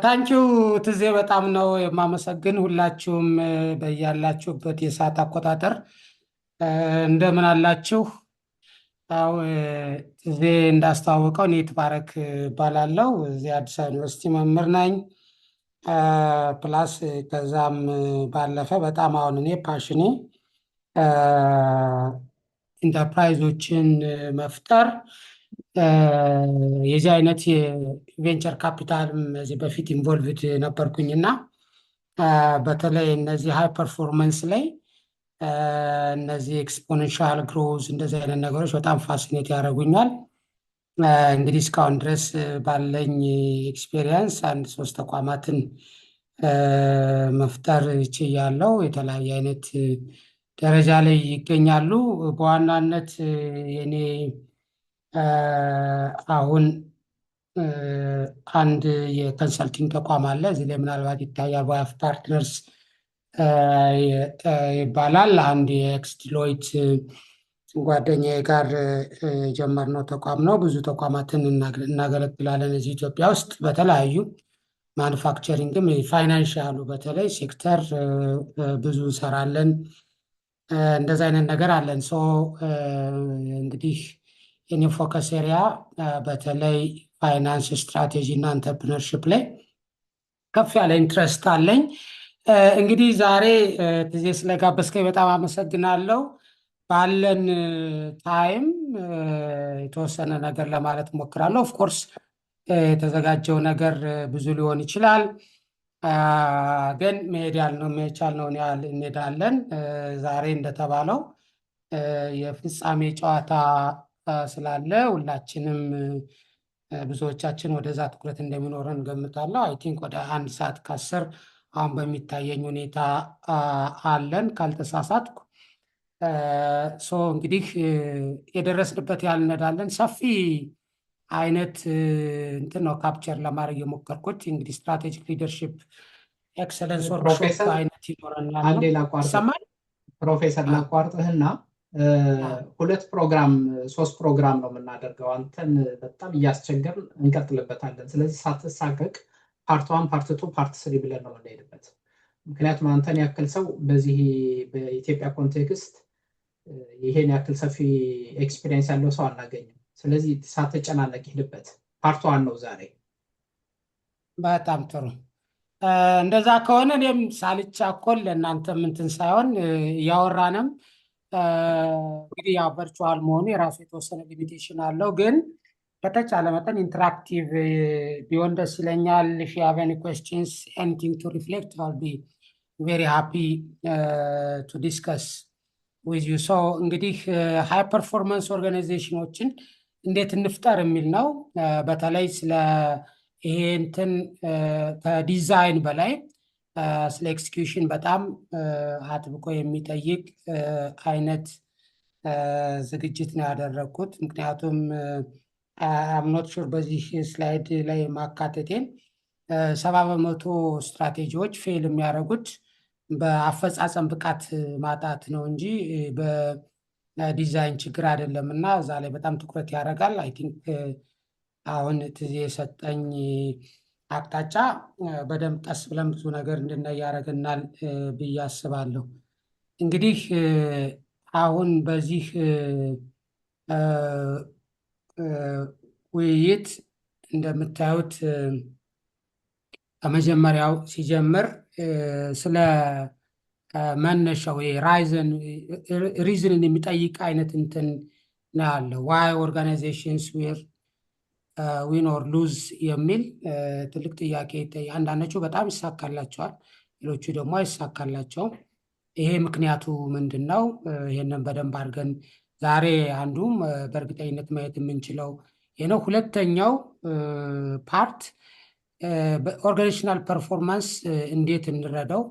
ታንኪዩ ትዜ በጣም ነው የማመሰግን። ሁላችሁም በያላችሁበት የሰዓት አቆጣጠር እንደምን አላችሁ? ያው ትዜ እንዳስተዋወቀው እኔ ይትባረክ እባላለሁ። እዚህ አዲስ አበባ ዩኒቨርሲቲ መምህር ነኝ። ፕላስ ከዛም ባለፈ በጣም አሁን እኔ ፓሽኔ ኢንተርፕራይዞችን መፍጠር የዚህ አይነት የቬንቸር ካፒታልም እዚህ በፊት ኢንቮልቭድ ነበርኩኝ እና በተለይ እነዚህ ሃይ ፐርፎርመንስ ላይ እነዚህ ኤክስፖኔንሻል ግሮዝ እንደዚህ አይነት ነገሮች በጣም ፋሲኔት ያደርጉኛል። እንግዲህ እስካሁን ድረስ ባለኝ ኤክስፔሪየንስ አንድ ሶስት ተቋማትን መፍጠር ችያለሁ። የተለያየ አይነት ደረጃ ላይ ይገኛሉ። በዋናነት የኔ አሁን አንድ የኮንሰልቲንግ ተቋም አለ። እዚህ ላይ ምናልባት ይታያል። ዋይ ኦፍ ፓርትነርስ ይባላል። አንድ የኤክስ ዲሎይት ጓደኛዬ ጋር የጀመርነው ተቋም ነው። ብዙ ተቋማትን እናገለግላለን እዚህ ኢትዮጵያ ውስጥ በተለያዩ ማኑፋክቸሪንግም ፋይናንሻሉ በተለይ ሴክተር ብዙ እንሰራለን። እንደዚ አይነት ነገር አለን። እንግዲህ የኔ ፎከስ ኤሪያ በተለይ ፋይናንስ ስትራቴጂ እና ኢንተርፕርነርሽፕ ላይ ከፍ ያለ ኢንትረስት አለኝ። እንግዲህ ዛሬ ጊዜ ስለጋበዝከኝ በጣም አመሰግናለሁ። ባለን ታይም የተወሰነ ነገር ለማለት እሞክራለሁ። ኦፍኮርስ የተዘጋጀው ነገር ብዙ ሊሆን ይችላል፣ ግን መሄድ ያልነው የቻልነውን ያህል እንሄዳለን። ዛሬ እንደተባለው የፍጻሜ ጨዋታ ስላለ ሁላችንም ብዙዎቻችን ወደዛ ትኩረት እንደሚኖረን ገምታለሁ። አይ ቲንክ ወደ 1 ሰዓት ከ10 አሁን በሚታየኝ ሁኔታ አለን ካልተሳሳትኩ። እንግዲህ የደረስንበት ያህል እንሄዳለን። ሰፊ አይነት እንትን ነው ካፕቸር ለማድረግ የሞከርኩት። እንግዲህ ስትራቴጂክ ሊደርሽፕ ኤክሰለንስ ወርክሾፕ አይነት ይኖረናል። አንዴ ላቋርጥ ይሰማል? ፕሮፌሰር ላቋርጥህና ሁለት ፕሮግራም ሶስት ፕሮግራም ነው የምናደርገው። አንተን በጣም እያስቸገር እንቀጥልበታለን። ስለዚህ ሳትሳቀቅ ፓርት 1 ፓርት 2 ፓርት 3 ብለን ነው የምንሄድበት። ምክንያቱም አንተን ያክል ሰው በዚህ በኢትዮጵያ ኮንቴክስት ይሄን ያክል ሰፊ ኤክስፒሪየንስ ያለው ሰው አናገኝም። ስለዚህ ሳትጨናነቅ ሂድበት። ፓርት 1 ነው ዛሬ። በጣም ጥሩ። እንደዛ ከሆነ እኔም ሳልቻኮል ለእናንተ ምንትን ሳይሆን እያወራንም እንግዲህ ያው ቨርቹዋል መሆኑ የራሱ የተወሰነ ሊሚቴሽን አለው፣ ግን በተቻለ መጠን ኢንተራክቲቭ ቢሆን ደስ ይለኛል። ኢፍ ዩ ሃቭ ኤኒ ኩዌስችንስ ኤኒቲንግ ቱ ሪፍሌክት አል ቢ ቬሪ ሃፒ ቱ ዲስከስ ዊዝ ዩ። እንግዲህ ሃይ ፐርፎርማንስ ኦርጋናይዜሽኖችን እንዴት እንፍጠር የሚል ነው። በተለይ ስለ ይሄ እንትን ከዲዛይን በላይ ስለ ኤክስኪዩሽን በጣም አጥብቆ የሚጠይቅ አይነት ዝግጅት ነው ያደረግኩት። ምክንያቱም አምኖት ሹር በዚህ ስላይድ ላይ ማካተቴን 70% ስትራቴጂዎች ፌል የሚያደርጉት በአፈጻጸም ብቃት ማጣት ነው እንጂ በዲዛይን ችግር አይደለም። እና እዛ ላይ በጣም ትኩረት ያደርጋል። አይ ቲንክ አሁን ትዜ የሰጠኝ አቅጣጫ በደንብ ቀስ ብለን ብዙ ነገር እንድናይ ያደርገናል ብዬ አስባለሁ። እንግዲህ አሁን በዚህ ውይይት እንደምታዩት ከመጀመሪያው ሲጀምር ስለ መነሻው ሪዝንን የሚጠይቅ አይነት እንትን ነው ያለው። ዋይ ኦርጋናይዜሽንስ ዊን ኦር ሉዝ የሚል ትልቅ ጥያቄ ይጠይቃል። አንዳንዶቹ በጣም ይሳካላቸዋል፣ ሌሎቹ ደግሞ አይሳካላቸውም። ይሄ ምክንያቱ ምንድን ነው? ይህንን በደንብ አድርገን ዛሬ አንዱም በእርግጠኝነት ማየት የምንችለው ይህ ነው። ሁለተኛው ፓርት በኦርጋናይዜሽናል ፐርፎርማንስ እንዴት እንረዳው፣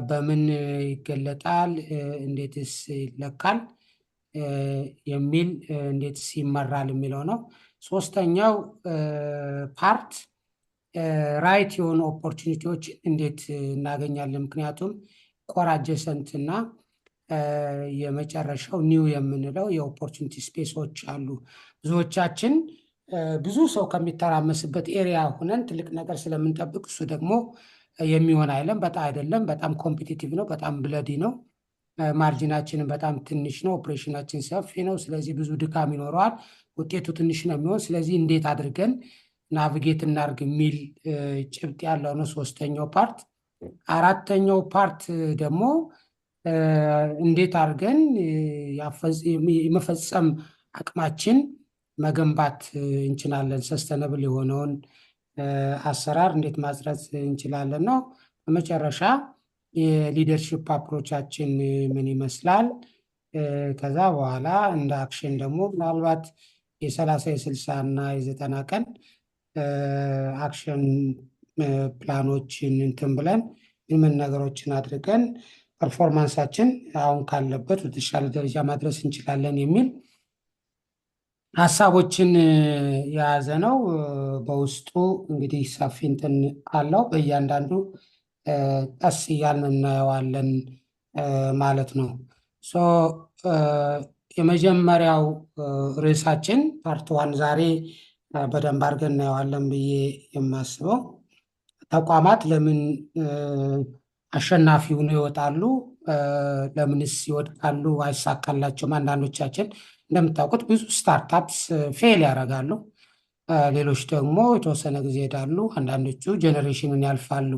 በምን ይገለጣል፣ እንዴትስ ይለካል የሚል እንዴትስ ይመራል የሚለው ነው። ሶስተኛው ፓርት ራይት የሆኑ ኦፖርቹኒቲዎች እንዴት እናገኛለን፣ ምክንያቱም ኮራጀሰንት እና የመጨረሻው ኒው የምንለው የኦፖርቹኒቲ ስፔሶች አሉ። ብዙዎቻችን ብዙ ሰው ከሚተራመስበት ኤሪያ ሆነን ትልቅ ነገር ስለምንጠብቅ እሱ ደግሞ የሚሆን አይደለም። በጣም ኮምፒቲቲቭ ነው። በጣም ብለዲ ነው። ማርጂናችንን በጣም ትንሽ ነው። ኦፕሬሽናችን ሰፊ ነው። ስለዚህ ብዙ ድካም ይኖረዋል። ውጤቱ ትንሽ ነው የሚሆን። ስለዚህ እንዴት አድርገን ናቪጌት እናርግ የሚል ጭብጥ ያለው ነው ሶስተኛው ፓርት። አራተኛው ፓርት ደግሞ እንዴት አድርገን የመፈጸም አቅማችን መገንባት እንችላለን፣ ሰስተነብል የሆነውን አሰራር እንዴት ማጽረጽ እንችላለን ነው። በመጨረሻ የሊደርሺፕ አፕሮቻችን ምን ይመስላል፣ ከዛ በኋላ እንደ አክሽን ደግሞ ምናልባት የ30 የ60 እና የ90 ቀን አክሽን ፕላኖችን እንትን ብለን ምን ነገሮችን አድርገን ፐርፎርማንሳችን አሁን ካለበት ወደተሻለ ደረጃ ማድረስ እንችላለን የሚል ሀሳቦችን የያዘ ነው። በውስጡ እንግዲህ ሰፊ እንትን አለው። በእያንዳንዱ ቀስ እያልን እናየዋለን ማለት ነው። የመጀመሪያው ርዕሳችን ፓርት ዋን ዛሬ በደንብ አድርገን እናየዋለን ብዬ የማስበው ተቋማት ለምን አሸናፊ ሆነው ይወጣሉ፣ ለምንስ ይወድቃሉ፣ አይሳካላቸውም። አንዳንዶቻችን እንደምታውቁት ብዙ ስታርታፕስ ፌል ያደርጋሉ፣ ሌሎች ደግሞ የተወሰነ ጊዜ ይሄዳሉ፣ አንዳንዶቹ ጄኔሬሽንን ያልፋሉ።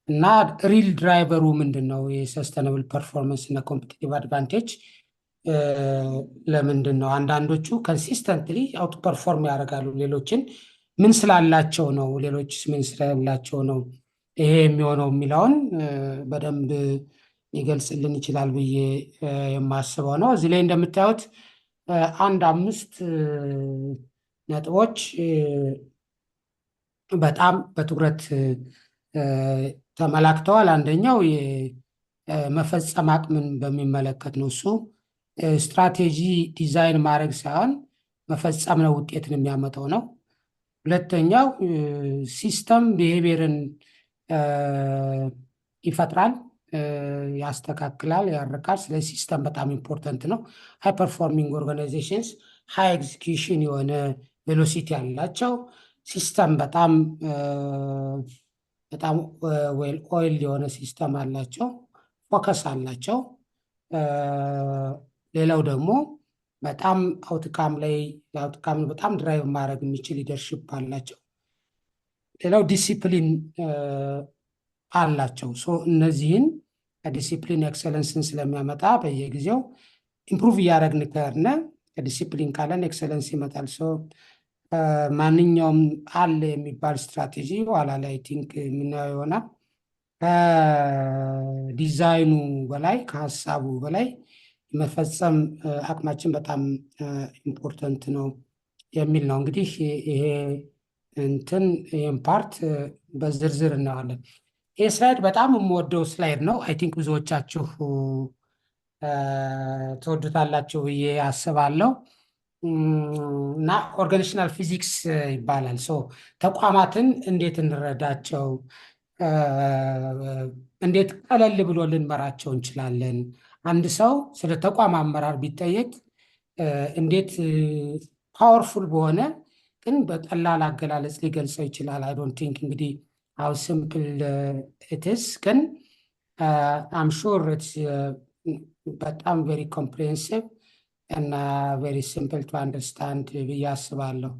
እና ሪል ድራይቨሩ ምንድን ነው? የሰስተነብል ፐርፎርመንስ እና ኮምፒቲቲቭ አድቫንቴጅ ለምንድን ነው? አንዳንዶቹ ኮንሲስተንትሊ አውት ፐርፎርም ያደርጋሉ ሌሎችን። ምን ስላላቸው ነው? ሌሎችስ ምን ስላላቸው ነው ይሄ የሚሆነው የሚለውን በደንብ ሊገልጽልን ይችላል ብዬ የማስበው ነው። እዚህ ላይ እንደምታዩት አንድ 5 ነጥቦች በጣም በትኩረት ተመላክተዋል። አንደኛው የመፈጸም አቅምን በሚመለከት ነው። እሱ ስትራቴጂ ዲዛይን ማድረግ ሳይሆን መፈጸም ነው ውጤትን የሚያመጣው ነው። ሁለተኛው ሲስተም ቢሄቪየርን ይፈጥራል፣ ያስተካክላል፣ ያርቃል። ስለዚህ ሲስተም በጣም ኢምፖርተንት ነው። ሃይ ፐርፎርሚንግ ኦርጋናይዜሽንስ ሃይ ኤግዚኪዩሽን የሆነ ቬሎሲቲ ያላቸው ሲስተም በጣም ዌል ኦይል የሆነ ሲስተም አላቸው፣ ፎከስ አላቸው። ሌላው ደግሞ በጣም አውትካም በጣም ድራይቭ ማድረግ የሚችል ሊደርሽፕ አላቸው። ሌላው ዲሲፕሊን አላቸው። እነዚህን ከዲሲፕሊን ኤክሰለንስን ስለሚያመጣ በየጊዜው ኢምፕሩቭ እያደረግን ከሆነ ከዲሲፕሊን ካለን ኤክሰለንስ ይመጣል። ማንኛውም አለ የሚባል ስትራቴጂ ኋላ ላይ ቲንክ የምናየው ይሆናል። ከዲዛይኑ በላይ ከሀሳቡ በላይ የመፈጸም አቅማችን በጣም ኢምፖርተንት ነው የሚል ነው። እንግዲህ ይህን ፓርት በዝርዝር እናዋለን። ይህ ስላይድ በጣም የምወደው ስላይድ ነው። አይ ቲንክ ብዙዎቻችሁ ትወዱታላችሁ ብዬ አስባለሁ። እና ኦርጋኒዜሽናል ፊዚክስ ይባላል። ተቋማትን እንዴት እንረዳቸው፣ እንዴት ቀለል ብሎ ልንመራቸው እንችላለን። አንድ ሰው ስለ ተቋም አመራር ቢጠየቅ እንዴት ፓወርፉል በሆነ ግን በቀላል አገላለጽ ሊገልጸው ይችላል። አይ ዶንት ቲንክ እንግዲህ ሃው ሲምፕል ኢትስ ግን አም ሹር ኢትስ በጣም ቬሪ ኮምፕሬሄንሲቭ እና ቬሪ ሲምፕል ቱ አንደርስታንድ ብዬ አስባለሁ።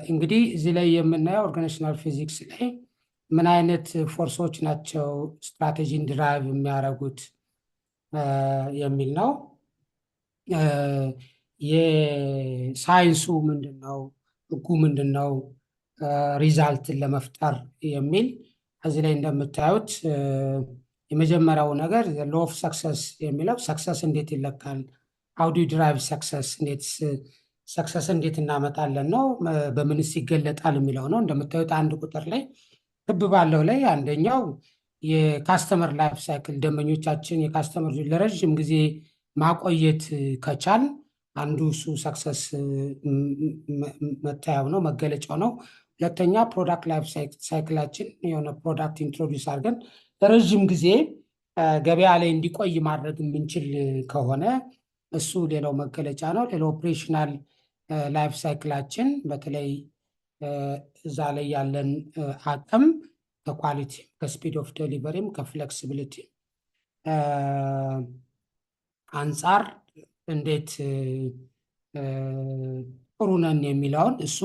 እንግዲህ እዚህ ላይ የምናየው ኦርጋኒዜሽናል ፊዚክስ ላይ ምን አይነት ፎርሶች ናቸው ስትራቴጂን ድራይቭ የሚያደርጉት የሚል ነው። የሳይንሱ ምንድን ነው፣ ህጉ ምንድን ነው ሪዛልትን ለመፍጠር የሚል እዚህ ላይ እንደምታዩት የመጀመሪያው ነገር ሎ ኦፍ ሰክሰስ የሚለው ሰክሰስ እንዴት ይለካል፣ ሃው ዱ ድራይቭ ሰክሰስ፣ ሰክሰስ እንዴት እናመጣለን ነው፣ በምንስ ይገለጣል የሚለው ነው። እንደምታዩት አንድ ቁጥር ላይ ክብ ባለው ላይ አንደኛው የካስተመር ላይፍ ሳይክል፣ ደንበኞቻችን የካስተመር ለረዥም ጊዜ ማቆየት ከቻል አንዱ እሱ ሰክሰስ መታያው ነው፣ መገለጫው ነው። ሁለተኛ ፕሮዳክት ላይፍ ሳይክላችን የሆነ ፕሮዳክት ኢንትሮዲውስ አድርገን ለረዥም ጊዜ ገበያ ላይ እንዲቆይ ማድረግ የምንችል ከሆነ እሱ ሌላው መገለጫ ነው። ሌላው ኦፕሬሽናል ላይፍ ሳይክላችን በተለይ እዛ ላይ ያለን አቅም ከኳሊቲ ከስፒድ ኦፍ ዴሊቨሪም ከፍሌክሲቢሊቲ አንጻር እንዴት ጥሩ ነን የሚለውን እሱ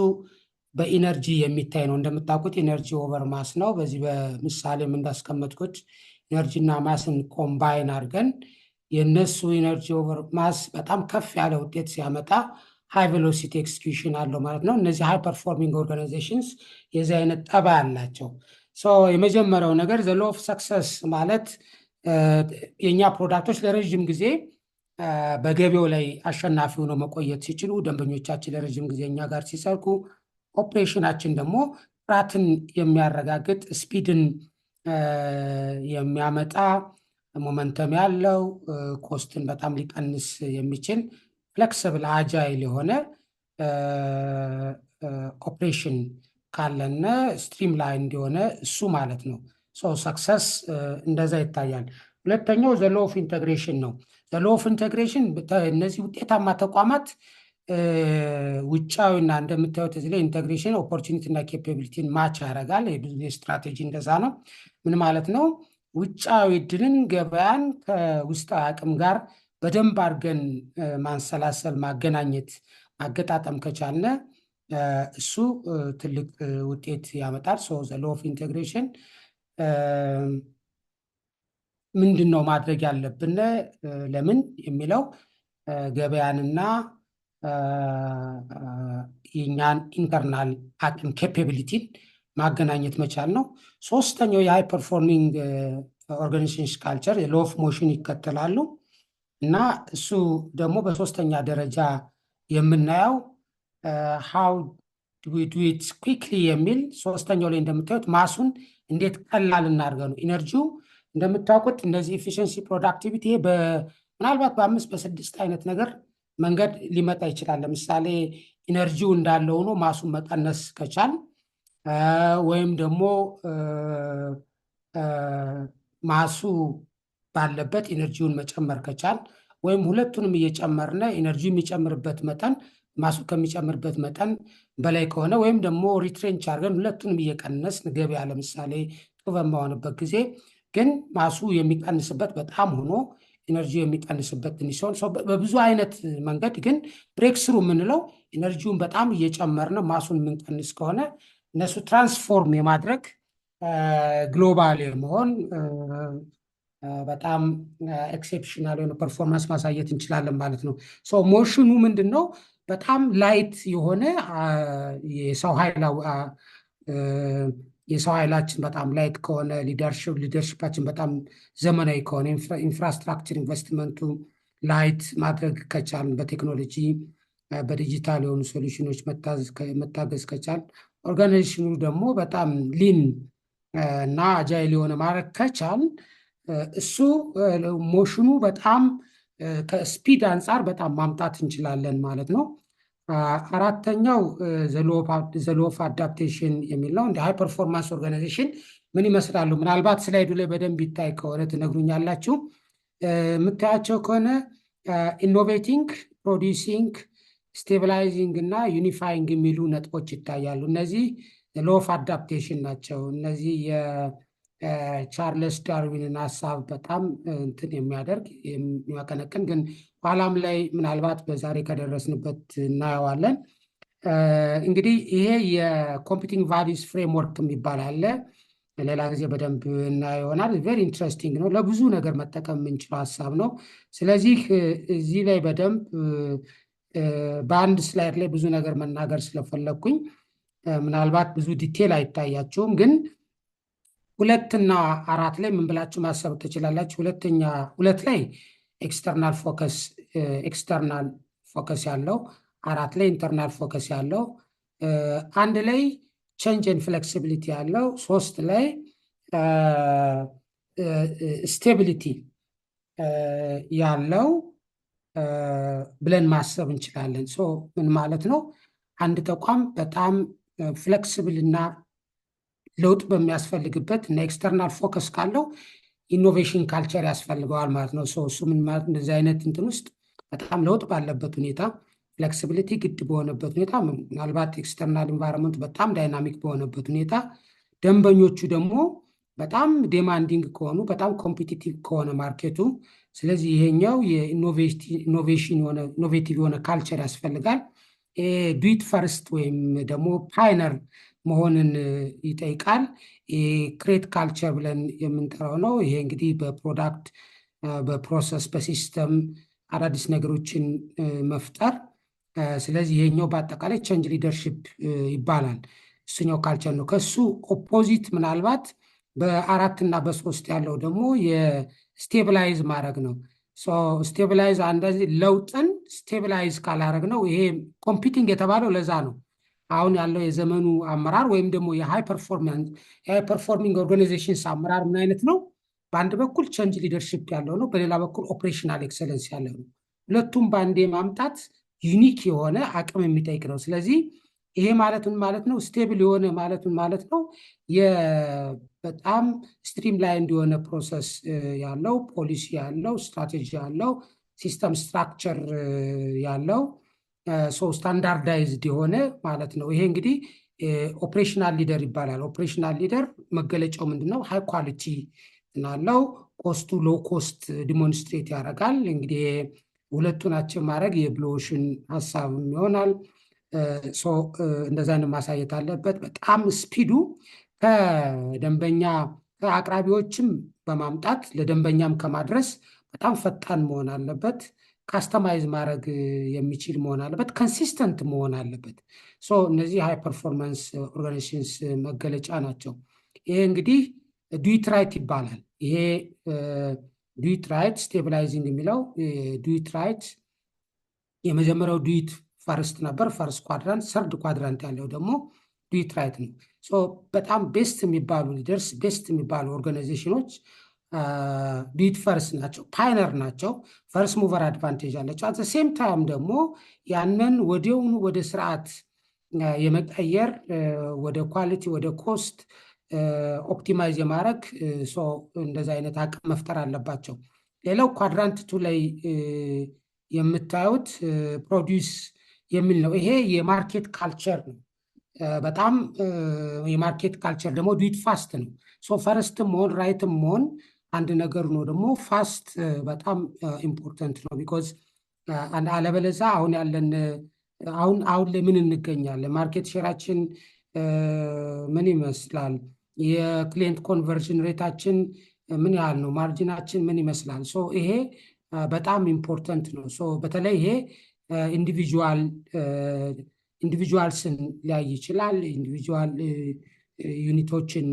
በኢነርጂ የሚታይ ነው። እንደምታውቁት ኢነርጂ ኦቨር ማስ ነው። በዚህ በምሳሌም እንዳስቀመጥኩት ኢነርጂና ማስን ኮምባይን አድርገን የእነሱ ኢነርጂ ኦቨር ማስ በጣም ከፍ ያለ ውጤት ሲያመጣ ሃይ ቬሎሲቲ ኤክስኪዩሽን አለው ማለት ነው። እነዚህ ሃይ ፐርፎርሚንግ ኦርጋናይዜሽንስ የዚህ አይነት ጠባይ አላቸው። የመጀመሪያው ነገር ዘ ሎው ኦፍ ሰክሰስ ማለት የእኛ ፕሮዳክቶች ለረዥም ጊዜ በገበያው ላይ አሸናፊ ሆነው መቆየት ሲችሉ፣ ደንበኞቻችን ለረዥም ጊዜ እኛ ጋር ሲሰርቁ፣ ኦፕሬሽናችን ደግሞ ጥራትን የሚያረጋግጥ ስፒድን የሚያመጣ ሞመንተም ያለው ኮስትን በጣም ሊቀንስ የሚችል ፍሌክስብል አጃይል የሆነ ኦፕሬሽን ካለነ ስትሪም ላይን እንዲሆነ እሱ ማለት ነው። ሰክሰስ እንደዛ ይታያል። ሁለተኛው ዘ ሎው ኦፍ ኢንቴግሬሽን ነው። ዘ ሎው ኦፍ ኢንቴግሬሽን እነዚህ ውጤታማ ተቋማት ውጫዊና እንደምታዩት እዚህ ላይ ኢንቴግሬሽን ኦፖርቹኒቲ እና ኬፓቢሊቲን ማች ያደርጋል። የብዙ ስትራቴጂ እንደዛ ነው። ምን ማለት ነው? ውጫዊ እድልን ገበያን ከውስጣዊ አቅም ጋር በደንብ አድርገን ማንሰላሰል፣ ማገናኘት፣ ማገጣጠም ከቻልነ እሱ ትልቅ ውጤት ያመጣል። ዘ ሎው ኦፍ ኢንቴግሬሽን ምንድን ነው ማድረግ ያለብን ለምን የሚለው ገበያንና የኛን ኢንተርናል አቅም ኬፓቢሊቲን ማገናኘት መቻል ነው። ሶስተኛው የሃይ ፐርፎርሚንግ ኦርጋናይዜሽንስ ካልቸር የሎው ኦፍ ሞሽን ይከተላሉ እና እሱ ደግሞ በሶስተኛ ደረጃ የምናየው ሃው ዱ ዊ ዱ ኢት ኩዊክሊ የሚል ሶስተኛው ላይ እንደምታዩት ማሱን እንዴት ቀላል እናድርገው ነው። ኢነርጂው እንደምታውቁት እነዚህ ኤፊሽንሲ ፕሮዳክቲቪቲ ምናልባት በ5 በ6 አይነት ነገር መንገድ ሊመጣ ይችላል። ለምሳሌ ኢነርጂው እንዳለ ሆኖ ማሱን መቀነስ ከቻል ወይም ደግሞ ማሱ ባለበት ኢነርጂውን መጨመር ከቻል ወይም ሁለቱንም እየጨመርነ ኢነርጂው የሚጨምርበት መጠን ማሱ ከሚጨምርበት መጠን በላይ ከሆነ ወይም ደግሞ ሪትሬንች አድርገን ሁለቱንም እየቀነስን ገበያ ለምሳሌ ጥሩ በማሆንበት ጊዜ ግን ማሱ የሚቀንስበት በጣም ሆኖ ኢነርጂ የሚቀንስበት ትንሽ ሲሆን በብዙ አይነት መንገድ ግን ብሬክ ስሩ የምንለው ኢነርጂውን በጣም እየጨመርነ ማሱን የምንቀንስ ከሆነ እነሱ ትራንስፎርም የማድረግ ግሎባል የመሆን በጣም ኤክሴፕሽናል የሆነ ፐርፎርማንስ ማሳየት እንችላለን ማለት ነው። ሞሽኑ ምንድን ነው? በጣም ላይት የሆነ የሰው ኃይላችን በጣም ላይት ከሆነ ሊደርሽፓችን በጣም ዘመናዊ ከሆነ ኢንፍራስትራክቸር ኢንቨስትመንቱ ላይት ማድረግ ከቻል በቴክኖሎጂ በዲጂታል የሆኑ ሶሉሽኖች መታገዝ ከቻል ኦርጋናይዜሽኑ ደግሞ በጣም ሊን እና አጃይል የሆነ ማድረግ ከቻል እሱ ሞሽኑ በጣም ከስፒድ አንጻር በጣም ማምጣት እንችላለን ማለት ነው። አራተኛው ዘ ሎው ኦፍ አዳፕቴሽን የሚል ነው። እንደ ሃይ ፐርፎርማንስ ኦርጋናይዜሽን ምን ይመስላሉ? ምናልባት ስላይዱ ላይ በደንብ ይታይ ከሆነ ትነግሩኛላችሁ። የምታያቸው ከሆነ ኢኖቬቲንግ፣ ፕሮዲሲንግ፣ ስቴቢላይዚንግ እና ዩኒፋይንግ የሚሉ ነጥቦች ይታያሉ። እነዚህ ሎው ኦፍ አዳፕቴሽን ናቸው። እነዚህ የቻርለስ ዳርዊንን ሀሳብ በጣም እንትን የሚያደርግ የሚያቀነቅን ግን ኋላም ላይ ምናልባት በዛሬ ከደረስንበት እናየዋለን። እንግዲህ ይሄ የኮምፒውቲንግ ቫሊዩስ ፍሬምወርክ የሚባል አለ። ሌላ ጊዜ በደንብ እናየው ይሆናል። ቬሪ ኢንትረስቲንግ ነው። ለብዙ ነገር መጠቀም የምንችለው ሀሳብ ነው። ስለዚህ እዚህ ላይ በደንብ በአንድ ስላይድ ላይ ብዙ ነገር መናገር ስለፈለግኩኝ ምናልባት ብዙ ዲቴል አይታያቸውም፣ ግን 2 እና 4 ላይ ምን ብላችሁ ማሰብ ትችላላችሁ። ሁለት ላይ ኤክስተርናል ፎከስ ያለው፣ 4 ላይ ኢንተርናል ፎከስ ያለው፣ 1 ላይ ቼንጅ ኤንድ ፍሌክሲቢሊቲ ያለው፣ 3 ላይ ስቴቢሊቲ ያለው ብለን ማሰብ እንችላለን። ምን ማለት ነው? አንድ ተቋም በጣም ፍሌክሲብል እና ለውጥ በሚያስፈልግበት እና ኤክስተርናል ፎከስ ካለው ኢኖቬሽን ካልቸር ያስፈልገዋል ማለት ነው። እሱ ምን ማለት እንደዚህ አይነት እንትን ውስጥ በጣም ለውጥ ባለበት ሁኔታ ፍሌክሲቢሊቲ ግድ በሆነበት ሁኔታ ምናልባት ኤክስተርናል ኢንቫይሮንመንት በጣም ዳይናሚክ በሆነበት ሁኔታ ደንበኞቹ ደግሞ በጣም ዴማንዲንግ ከሆኑ በጣም ኮምፒቲቲቭ ከሆነ ማርኬቱ ስለዚህ ይሄኛው ኢኖቬቲቭ የሆነ ካልቸር ያስፈልጋል። ዱኢት ፈርስት ወይም ደግሞ ፓይነር መሆንን ይጠይቃል። ክሬት ካልቸር ብለን የምንጠራው ነው። ይሄ እንግዲህ በፕሮዳክት በፕሮሰስ በሲስተም አዳዲስ ነገሮችን መፍጠር ስለዚህ ይሄኛው በአጠቃላይ ቼንጅ ሊደርሽፕ ይባላል። እሱኛው ካልቸር ነው። ከሱ ኦፖዚት ምናልባት በ4 እና በ3 ያለው ደግሞ የስቴብላይዝ ማድረግ ነው። ስቴብላይዝ አንደዚህ ለውጥን ስቴብላይዝ ካላረግ ነው። ይሄ ኮምፒቲንግ የተባለው ለዛ ነው። አሁን ያለው የዘመኑ አመራር ወይም ደግሞ የሃይ ፐርፎርሚንግ ኦርጋናይዜሽንስ አመራር ምን አይነት ነው? በአንድ በኩል ቼንጅ ሊደርሽፕ ያለው ነው፣ በሌላ በኩል ኦፕሬሽናል ኤክሰለንስ ያለው ነው። ሁለቱም በአንዴ ማምጣት ዩኒክ የሆነ አቅም የሚጠይቅ ነው። ስለዚህ ይሄ ማለት ነው ስቴብል የሆነ ማለት ነው በጣም ስትሪም ላይ እንዲሆነ ፕሮሰስ ያለው ፖሊሲ ያለው ስትራቴጂ ያለው ሲስተም ስትራክቸር ያለው ስታንዳርዳይዝድ የሆነ ማለት ነው። ይሄ እንግዲህ ኦፕሬሽናል ሊደር ይባላል። ኦፕሬሽናል ሊደር መገለጫው ምንድነው? ሃይ ኳሊቲ ናለው ኮስቱ ሎ ኮስት ዲሞንስትሬት ያደርጋል። እንግዲህ ሁለቱን ናቸው ማድረግ የብሎሽን ሀሳብ ይሆናል። እንደዛ ማሳየት አለበት። በጣም ስፒዱ ከደንበኛ ከአቅራቢዎችም በማምጣት ለደንበኛም ከማድረስ በጣም ፈጣን መሆን አለበት። ካስተማይዝ ማድረግ የሚችል መሆን አለበት። ኮንሲስተንት መሆን አለበት። እነዚህ ሃይ ፐርፎርማንስ ኦርጋናይዜሽንስ መገለጫ ናቸው። ይሄ እንግዲህ ዱኢት ራይት ይባላል። ይሄ ዱኢት ራይት ስቴብላይዚንግ የሚለው ዱኢት ራይት የመጀመሪያው ዱኢት ፈርስት ነበር፣ ፈርስት ኳድራንት። ሰርድ ኳድራንት ያለው ደግሞ ዱኢት ራይት ነው። በጣም ቤስት የሚባሉ ሊደርስ ቤስት የሚባሉ ኦርጋናይዜሽኖች ዱኢት ፈርስት ናቸው፣ ፓይነር ናቸው፣ ፈርስት ሙቨር አድቫንቴጅ አላቸው። አት ሴም ታይም ደግሞ ያንን ወዲያውኑ ወደ ስርዓት የመቀየር ወደ ኳሊቲ ወደ ኮስት ኦፕቲማይዝ የማድረግ እንደዚ አይነት አቅም መፍጠር አለባቸው። ሌላው ኳድራንት ቱ ላይ የምታዩት ፕሮዲውስ የሚል ነው። ይሄ የማርኬት ካልቸር ነው። በጣም የማርኬት ካልቸር ደግሞ ዱኢት ፋስት ነው። ፈረስትም መሆን ራይትም መሆን አንድ ነገር ነው። ደግሞ ፋስት በጣም ኢምፖርታንት ነው። ቢኮዝ አለበለዛ አሁን ያለን አሁን ላይ ምን እንገኛለን? ማርኬት ሼራችን ምን ይመስላል? የክሊየንት ኮንቨርዥን ሬታችን ምን ያህል ነው? ማርጂናችን ምን ይመስላል? ይሄ በጣም ኢምፖርታንት ነው። በተለይ ይሄ ኢንዲቪጁዋልስን ሊያይ ይችላል። ኢንዲቪጁዋል ዩኒቶችን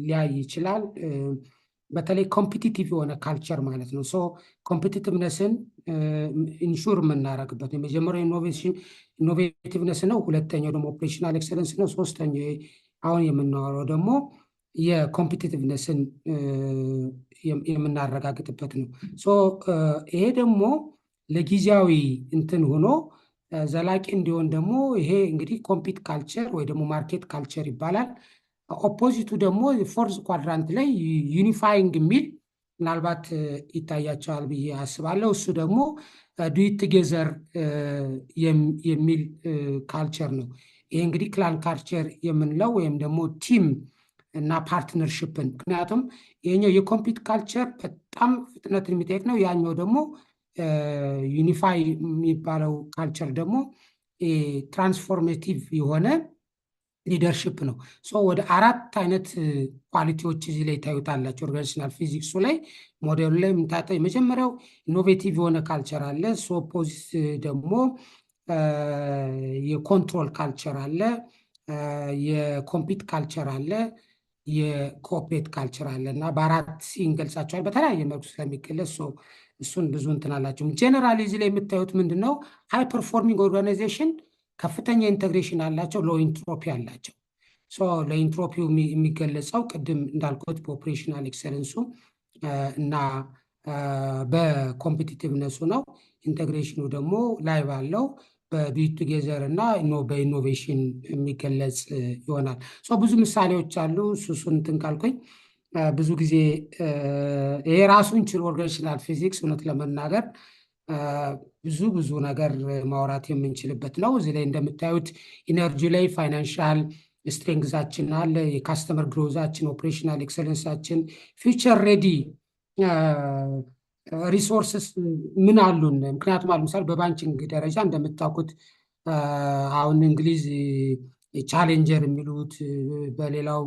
ሊያይ ይችላል። በተለይ ኮምፒቲቲቭ የሆነ ካልቸር ማለት ነው። ኮምፒቲቲቭነስን ኢንሹር የምናደርግበት የመጀመሪያው ኢኖቬቲቭነስ ነው። ሁለተኛው ደግሞ ኦፕሬሽናል ኤክሰለንስ ነው። ሶስተኛው አሁን የምናወራው ደግሞ የኮምፒቲቲቭነስን የምናረጋግጥበት ነው። ይሄ ደግሞ ለጊዜያዊ እንትን ሆኖ ዘላቂ እንዲሆን ደግሞ ይሄ እንግዲህ ኮምፒት ካልቸር ወይ ደግሞ ማርኬት ካልቸር ይባላል። ኦፖዚቱ ደግሞ ፎርዝ ኳድራንት ላይ ዩኒፋይንግ የሚል ምናልባት ይታያቸዋል ብዬ አስባለሁ። እሱ ደግሞ ዱኢት ቱጌዘር የሚል ካልቸር ነው። ይሄ እንግዲህ ክላን ካልቸር የምንለው ወይም ደግሞ ቲም እና ፓርትነርሽፕን፣ ምክንያቱም ይሄኛው የኮምፒት ካልቸር በጣም ፍጥነትን የሚጠይቅ ነው። ያኛው ደግሞ ዩኒፋይ የሚባለው ካልቸር ደግሞ ትራንስፎርሜቲቭ የሆነ ሊደርሽፕ ነው። ወደ 4 አይነት ኳሊቲዎች እዚህ ላይ ታዩታላቸው። ኦርጋናይዜሽናል ፊዚክሱ ላይ ሞዴሉ ላይ የምታጠው የመጀመሪያው ኢኖቬቲቭ የሆነ ካልቸር አለ። ኦፖዚት ደግሞ የኮንትሮል ካልቸር አለ፣ የኮምፒት ካልቸር አለ፣ የኮኦፕሬት ካልቸር አለ እና በ4 እንገልጻቸዋል። በተለያየ መልኩ ስለሚገለጽ እሱን ብዙ እንትን አላቸው። ጀነራሊ እዚህ ላይ የምታዩት ምንድን ነው? ሃይ ፐርፎርሚንግ ኦርጋናይዜሽን ከፍተኛ ኢንቴግሬሽን አላቸው፣ ሎ ኢንትሮፒ አላቸው። ለኢንትሮፒው የሚገለጸው ቅድም እንዳልኩት በኦፕሬሽናል ኤክሰለንሱ እና በኮምፒቲቲቭነሱ ነው። ኢንቴግሬሽኑ ደግሞ ላይ ባለው በዱኢት ቱጌዘር እና በኢኖቬሽን የሚገለጽ ይሆናል። ብዙ ምሳሌዎች አሉ። እሱን እንትን ካልኩኝ ብዙ ጊዜ ይሄ ራሱን ችል ኦርጋናይዜሽናል ፊዚክስ እውነት ለመናገር ብዙ ነገር ማውራት የምንችልበት ነው። እዚህ ላይ እንደምታዩት ኢነርጂ ላይ ፋይናንሻል ስትሬንግዛችን አለ፣ የካስተመር ግሮዛችን፣ ኦፕሬሽናል ኤክሰለንሳችን፣ ፊውቸር ሬዲ ሪሶርስስ ምን አሉን? ምክንያቱም አሉ ምሳሌ በባንኪንግ ደረጃ እንደምታውቁት አሁን እንግሊዝ ቻሌንጀር የሚሉት በሌላው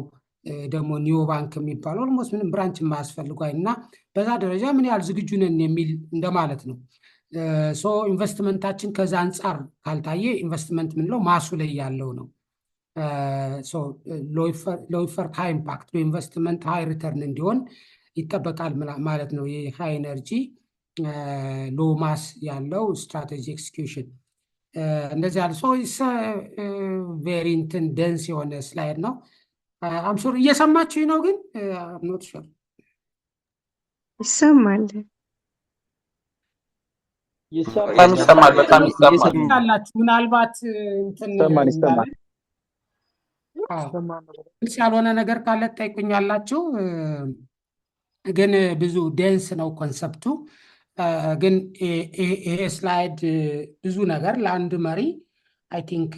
ደግሞ ኒዮ ባንክ የሚባለው ኦልሞስት ምንም ብራንች የማያስፈልጉ እና በዛ ደረጃ ምን ያህል ዝግጁ ነን የሚል እንደማለት ነው። ሶ ኢንቨስትመንታችን ከዛ አንጻር ካልታየ ኢንቨስትመንት ምንለው ማሱ ላይ ያለው ነው። ሎው ኢፈርት ሃይ ኢምፓክት ኢንቨስትመንት ሃይ ሪተርን እንዲሆን ይጠበቃል ማለት ነው። የሃይ ኤነርጂ ሎ ማስ ያለው ስትራቴጂ ኤክስኪዩሽን እንደዚህ ያለ ቬሪ እንትን ደንስ የሆነ ስላይድ ነው። አምሶር እየሰማችሁ ነው ግን ኖት ሹር ይሰማል ይሰማል በጣም ይሰማል ያላችሁ ምናልባት እንትን ይሰማል ግልጽ ያልሆነ ነገር ካለ ጠይቁኛላችሁ። ግን ብዙ ዴንስ ነው ኮንሰፕቱ። ግን ይሄ ስላይድ ብዙ ነገር ለአንድ መሪ አይ ቲንክ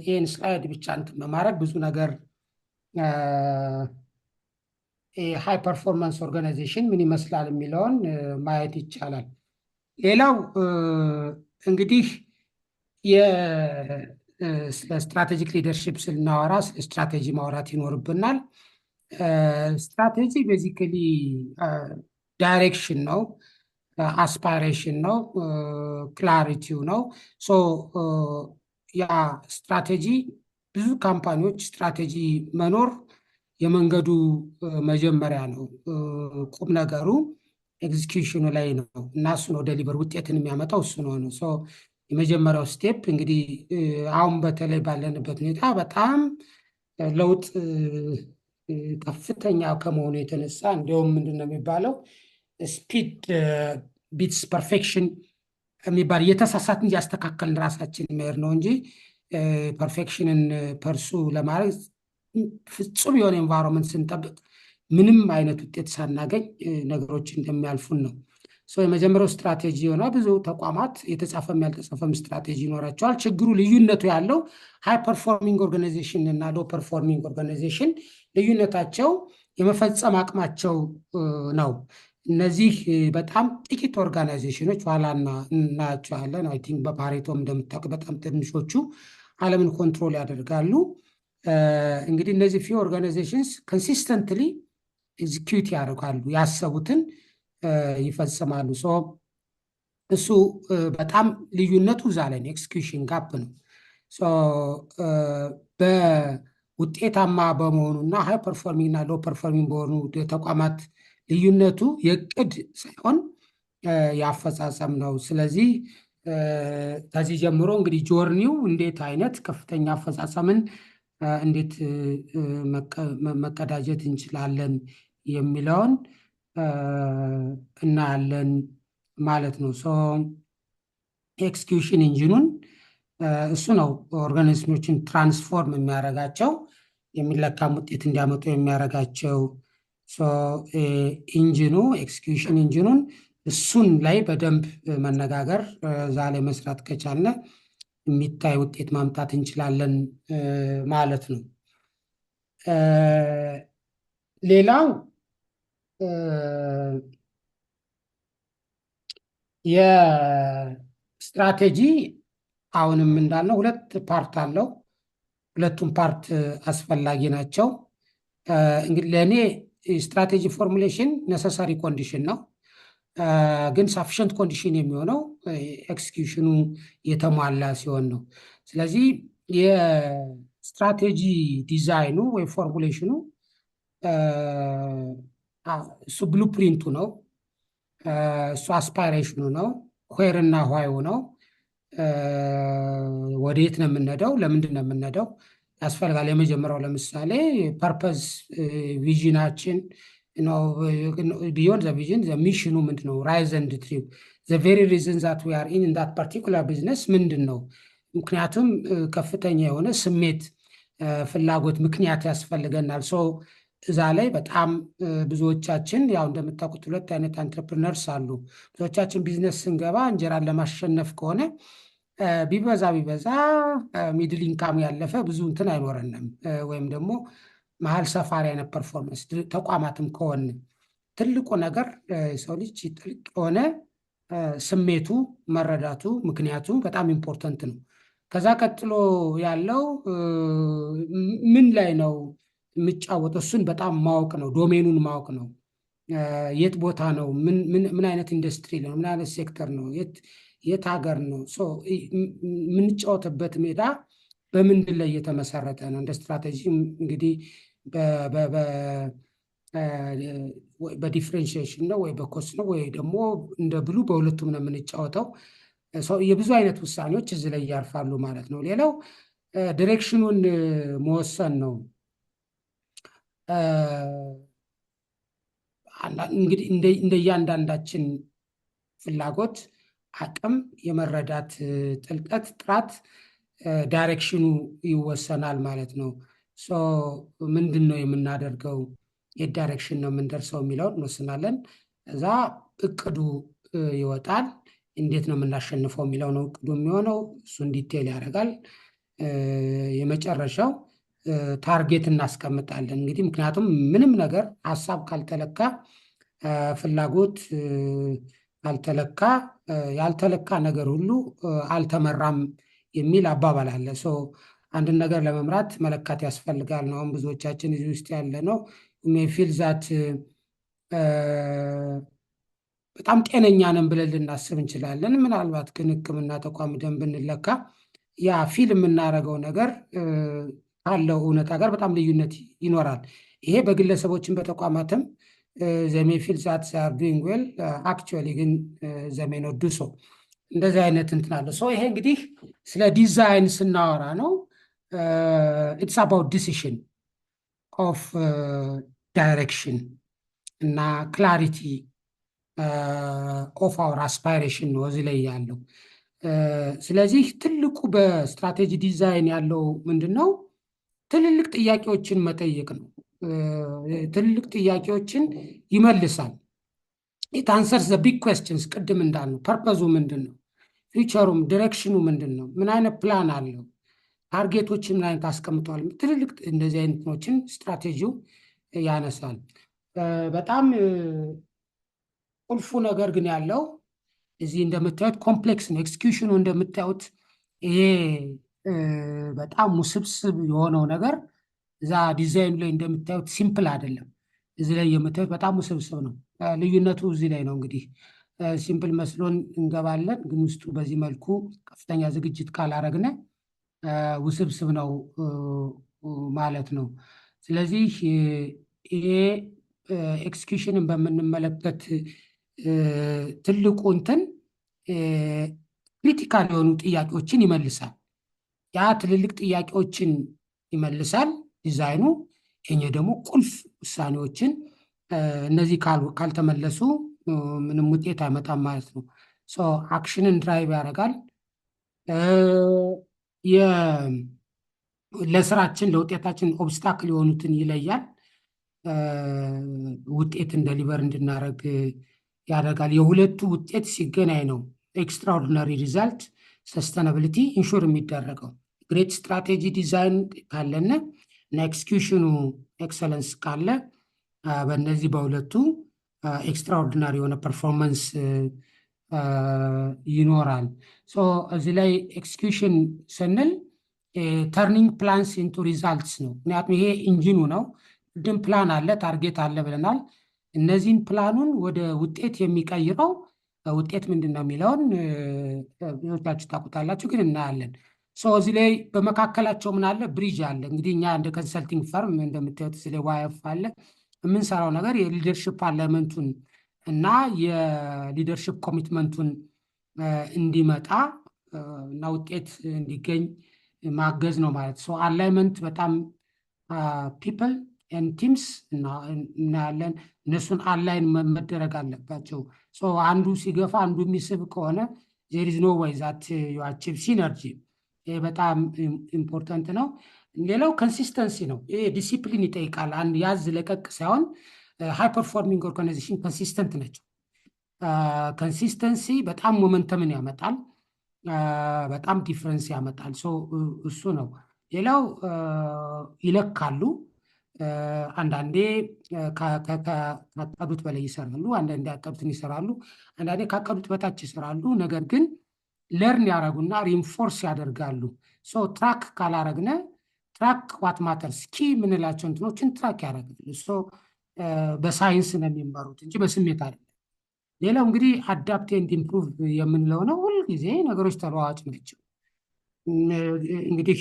ይህን ስላይድ ብቻ እንትን በማድረግ ብዙ ነገር ሃይ ፐርፎርማንስ ኦርጋናይዜሽን ምን ይመስላል የሚለውን ማየት ይቻላል። ሌላው እንግዲህ ስለ ስትራቴጂክ ሊደርሺፕ ስናወራ ስለ ስትራቴጂ ማውራት ይኖርብናል። ስትራቴጂ ቤዚካሊ ዳይሬክሽን ነው፣ አስፓይሬሽን ነው፣ ክላሪቲው ነው። ያ ስትራቴጂ ብዙ ካምፓኒዎች ስትራቴጂ መኖር የመንገዱ መጀመሪያ ነው። ቁም ነገሩ ኤግዚኪዩሽኑ ላይ ነው እና እሱ ነው ዴሊቨር ውጤትን የሚያመጣው እሱ ነው። የመጀመሪያው ስቴፕ እንግዲህ አሁን በተለይ ባለንበት ሁኔታ በጣም ለውጥ ከፍተኛ ከመሆኑ የተነሳ እንዲሁም ምንድን ነው የሚባለው ስፒድ ቢትስ ፐርፌክሽን የሚባል እየተሳሳትን እያስተካከልን ራሳችን መሄድ ነው እንጂ ፐርፌክሽንን ፐርሱ ለማድረግ ፍጹም የሆነ ኤንቫይሮንመንት ስንጠብቅ ምንም አይነት ውጤት ሳናገኝ ነገሮች እንደሚያልፉን ነው። የመጀመሪያው ስትራቴጂ የሆነ ብዙ ተቋማት የተጻፈም ያልተጻፈም ስትራቴጂ ይኖራቸዋል። ችግሩ ልዩነቱ ያለው ሃይ ፐርፎርሚንግ ኦርጋናይዜሽን እና ሎ ፐርፎርሚንግ ኦርጋናይዜሽን ልዩነታቸው የመፈጸም አቅማቸው ነው። እነዚህ በጣም ጥቂት ኦርጋናይዜሽኖች ኋላ እናያቸዋለን። አይ ቲንክ በፓሬቶም እንደምታውቁ በጣም ትንሾቹ ዓለምን ኮንትሮል ያደርጋሉ። እንግዲህ እነዚህ ፊው ኦርጋናይዜሽንስ ኮንሲስተንትሊ ኤግዚኪዩት ያደርጋሉ፣ ያሰቡትን ይፈጽማሉ። እሱ በጣም ልዩነቱ እዛ ላይ ነው፣ ኤክስኪዩሽን ጋፕ ነው። በውጤታማ በመሆኑ እና ሃይ ፐርፎርሚንግ እና ሎ ፐርፎርሚንግ በሆኑ ተቋማት ልዩነቱ የእቅድ ሳይሆን የአፈጻጸም ነው። ስለዚህ ከዚህ ጀምሮ እንግዲህ ጆርኒው እንዴት አይነት ከፍተኛ አፈጻጸምን እንዴት መቀዳጀት እንችላለን የሚለውን እናያለን ማለት ነው። ኤክስኪዩሽን ኢንጂኑን እሱ ነው ኦርጋኒዝሞችን ትራንስፎርም የሚያደርጋቸው የሚለካም ውጤት እንዲያመጡ የሚያደርጋቸው ኢንጂኑ ኤክስኪዩሽን ኢንጂኑን እሱን ላይ በደንብ መነጋገር እዛ ላይ መስራት ከቻለ የሚታይ ውጤት ማምጣት እንችላለን ማለት ነው። ሌላው የስትራቴጂ አሁንም እንዳልነው ሁለት ፓርት አለው። ሁለቱም ፓርት አስፈላጊ ናቸው። እንግዲህ ለእኔ ስትራቴጂ ፎርሙሌሽን ነሰሰሪ ኮንዲሽን ነው፣ ግን ሳፊሽንት ኮንዲሽን የሚሆነው ኤክስኪዩሽኑ የተሟላ ሲሆን ነው። ስለዚህ የስትራቴጂ ዲዛይኑ ወይ ፎርሙሌሽኑ እሱ ብሉፕሪንቱ ነው፣ እሱ አስፓይሬሽኑ ነው፣ ዌር እና ዋዩ ነው። ወዴት ነው የምንሄደው? ለምንድን ነው የምንሄደው ያስፈልጋል። የመጀመሪያው ለምሳሌ ፐርፐዝ ቪዥናችን ቢዮንድ ዘ ቪዥን ዘ ሚሽኑ ምንድን ነው? ራይዝ ኤንድ ትሪው ዘ ቬሪ ሪዝን ዛት ዊ አር ኢን ዳት ፓርቲኩላር ቢዝነስ ምንድን ነው? ምክንያቱም ከፍተኛ የሆነ ስሜት፣ ፍላጎት፣ ምክንያት ያስፈልገናል። እዛ ላይ በጣም ብዙዎቻችን ያው እንደምታውቁት ሁለት አይነት አንትረፕረነርስ አሉ። ብዙዎቻችን ቢዝነስ ስንገባ እንጀራን ለማሸነፍ ከሆነ ቢበዛ ሚድል ኢንካም ያለፈ ብዙ እንትን አይኖረንም፣ ወይም ደግሞ መሀል ሰፋሪ አይነት ፐርፎርመንስ ተቋማትም ከሆን ትልቁ ነገር ሰው ልጅ ጥልቅ የሆነ ስሜቱ መረዳቱ ምክንያቱ በጣም ኢምፖርተንት ነው። ከዛ ቀጥሎ ያለው ምን ላይ ነው የምጫወተው፣ እሱን በጣም ማወቅ ነው፣ ዶሜኑን ማወቅ ነው። የት ቦታ ነው፣ ምን አይነት ኢንዱስትሪ ነው፣ ምን አይነት ሴክተር ነው፣ የት ሀገር ነው፣ የምንጫወትበት ሜዳ በምንድን ላይ የተመሰረተ ነው። እንደ ስትራቴጂ እንግዲህ በዲፍሬንሺዬሽን ነው ወይ በኮስት ነው ወይ ደግሞ እንደ ብሉ በሁለቱም ነው የምንጫወተው። የብዙ አይነት ውሳኔዎች እዚህ ላይ ያርፋሉ ማለት ነው። ሌላው ዲሬክሽኑን መወሰን ነው። እንግዲህ እንደ እያንዳንዳችን ፍላጎት፣ አቅም፣ የመረዳት ጥልቀት፣ ጥራት ዳይሬክሽኑ ይወሰናል ማለት ነው። ምንድን ነው የምናደርገው፣ የት ዳይሬክሽን ነው የምንደርሰው የሚለውን እንወስናለን። እዛ እቅዱ ይወጣል። እንዴት ነው የምናሸንፈው የሚለው ነው እቅዱ የሚሆነው። እሱን ዲቴይል ያደርጋል። የመጨረሻው ታርጌት እናስቀምጣለን። እንግዲህ ምክንያቱም ምንም ነገር ሀሳብ ካልተለካ፣ ፍላጎት ካልተለካ፣ ያልተለካ ነገር ሁሉ አልተመራም የሚል አባባል አለ። አንድን ነገር ለመምራት መለካት ያስፈልጋል ነው። አሁን ብዙዎቻችን እዚህ ውስጥ ያለ ነው ፊል ዛት በጣም ጤነኛ ነን ብለን ልናስብ እንችላለን። ምናልባት ግን ሕክምና ተቋም ደንብ ብንለካ ያ ፊል የምናደርገው ነገር ካለው እውነታ ጋር በጣም ልዩነት ይኖራል። ይሄ በግለሰቦችን በተቋማትም ዘሜ ፊል ዛት ዛር ዱይንግ ዌል አክቹዋሊ ግን ዘሜ ኖት ዱ ሶ እንደዚህ አይነት እንትን አለ። ይሄ እንግዲህ ስለ ዲዛይን ስናወራ ነው። ኢትስ አባውት ዲሲሽን ኦፍ ዳይሬክሽን እና ክላሪቲ ኦፍ አወር አስፓይሬሽን ነው እዚህ ላይ ያለው። ስለዚህ ትልቁ በስትራቴጂ ዲዛይን ያለው ምንድን ነው? ትልልቅ ጥያቄዎችን መጠየቅ ነው። ትልልቅ ጥያቄዎችን ይመልሳል። ኢት አንሰርስ ዘ ቢግ ኩዌስችንስ። ቅድም እንዳልነው ፐርፐዙ ምንድን ነው? ፊውቸሩም ዲሬክሽኑ ምንድን ነው? ምን አይነት ፕላን አለው? ታርጌቶችን ምን አይነት አስቀምጠዋል? ትልልቅ እንደዚህ አይነቶችን ስትራቴጂው ያነሳል። በጣም ቁልፉ ነገር ግን ያለው እዚህ እንደምታዩት ኮምፕሌክስ ነው። ኤክስኪዩሽኑ እንደምታዩት ይሄ በጣም ውስብስብ የሆነው ነገር እዛ ዲዛይኑ ላይ እንደምታዩት ሲምፕል አይደለም። እዚህ ላይ የምታዩት በጣም ውስብስብ ነው። ልዩነቱ እዚህ ላይ ነው። እንግዲህ ሲምፕል መስሎን እንገባለን፣ ግን ውስጡ በዚህ መልኩ ከፍተኛ ዝግጅት ካላረግነ ውስብስብ ነው ማለት ነው። ስለዚህ ይሄ ኤክስኪዩሽንን በምንመለከት ትልቁ እንትን ክሪቲካል የሆኑ ጥያቄዎችን ይመልሳል። ያ ትልልቅ ጥያቄዎችን ይመልሳል ዲዛይኑ። ይሄ ደግሞ ቁልፍ ውሳኔዎችን እነዚህ ካልተመለሱ ምንም ውጤት አይመጣም ማለት ነው። አክሽንን ድራይቭ ያደርጋል። ለስራችን ለውጤታችን ኦብስታክል የሆኑትን ይለያል። ውጤትን ደሊቨር እንድናደርግ ያደርጋል። የሁለቱ ውጤት ሲገናኝ ነው ኤክስትራኦርዲናሪ ሪዛልት ሰስተናብሊቲ ኢንሹር የሚደረገው። ግሬት ስትራቴጂ ዲዛይን ካለና እና ኤክስኪዩሽኑ ኤክሰለንስ ካለ በእነዚህ በሁለቱ ኤክስትራኦርዲናሪ የሆነ ፐርፎርማንስ ይኖራል። እዚህ ላይ ኤክስኪዩሽን ስንል ተርኒንግ ፕላንስ ኢንቱ ሪዛልትስ ነው። ምክንያቱም ይሄ ኢንጂኑ ነው። ቅድም ፕላን አለ፣ ታርጌት አለ ብለናል። እነዚህን ፕላኑን ወደ ውጤት የሚቀይረው ውጤት ምንድን ነው የሚለውን ብዙዎቻችሁ ታውቁታላችሁ፣ ግን እናያለን። እዚህ ላይ በመካከላቸው ምን አለ? ብሪጅ አለ። እንግዲህ እኛ እንደ ኮንሰልቲንግ ፈርም እንደምታዩት ስለ ዋይፍ አለ የምንሰራው ነገር የሊደርሽፕ አላይመንቱን እና የሊደርሽፕ ኮሚትመንቱን እንዲመጣ እና ውጤት እንዲገኝ ማገዝ ነው ማለት ነው። አላይመንት በጣም ፒፕል ኤንድ ቲምስ እናያለን። እነሱን አላይን መደረግ አለባቸው። አንዱ ሲገፋ አንዱ የሚስብ ከሆነ ዜር ኢዝ ኖ ወይ ዛት ዩ አቺቭ ሲነርጂ። ይህ በጣም ኢምፖርታንት ነው። ሌላው ኮንሲስተንሲ ነው። ይሄ ዲሲፕሊን ይጠይቃል። አንድ ያዝ ለቀቅ ሳይሆን ሃይ ፐርፎርሚንግ ኦርጋናይዜሽን ኮንሲስተንት ናቸው። ኮንሲስተንሲ በጣም ሞመንተምን ያመጣል፣ በጣም ዲፍረንስ ያመጣል። እሱ ነው። ሌላው ይለካሉ። አንዳንዴ ካቀዱት በላይ ይሰራሉ፣ አንዳንዴ ያቀዱትን ይሰራሉ፣ አንዳንዴ ካቀዱት በታች ይሰራሉ። ነገር ግን ለርን ያደረጉና ሪንፎርስ ያደርጋሉ። ትራክ ካላረግነ ትራክ ዋት ማተርስ ኪ የምንላቸው እንትኖችን ትራክ ያደርጋሉ። በሳይንስ ነው የሚመሩት እንጂ በስሜት አይደለም። ሌላው እንግዲህ አዳፕት ኤንድ ኢምፕሩቭ የምንለው ነው። ሁልጊዜ ነገሮች ተለዋዋጭ ናቸው። እንግዲህ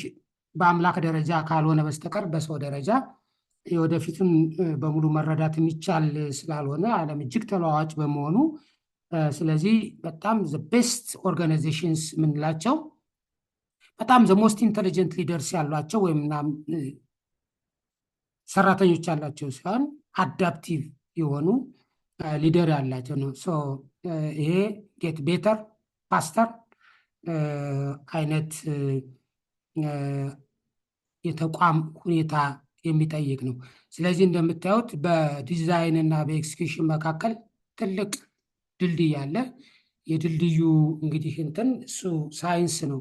በአምላክ ደረጃ ካልሆነ በስተቀር በሰው ደረጃ የወደፊቱን በሙሉ መረዳት የሚቻል ስላልሆነ ዓለም እጅግ ተለዋዋጭ በመሆኑ ስለዚህ በጣም ዘ ቤስት ኦርጋናይዜሽንስ የምንላቸው በጣም ዘ ሞስት ኢንቴሊጀንት ሊደርስ ያሏቸው ወይም ሰራተኞች ያላቸው ሲሆን አዳፕቲቭ የሆኑ ሊደር ያላቸው ነው። ይሄ ጌት ቤተር ፋስተር አይነት የተቋም ሁኔታ የሚጠይቅ ነው። ስለዚህ እንደምታዩት በዲዛይን እና በኤክስኪዩሽን መካከል ትልቅ ድልድይ አለ። የድልድዩ እንግዲህ እሱ ሳይንስ ነው።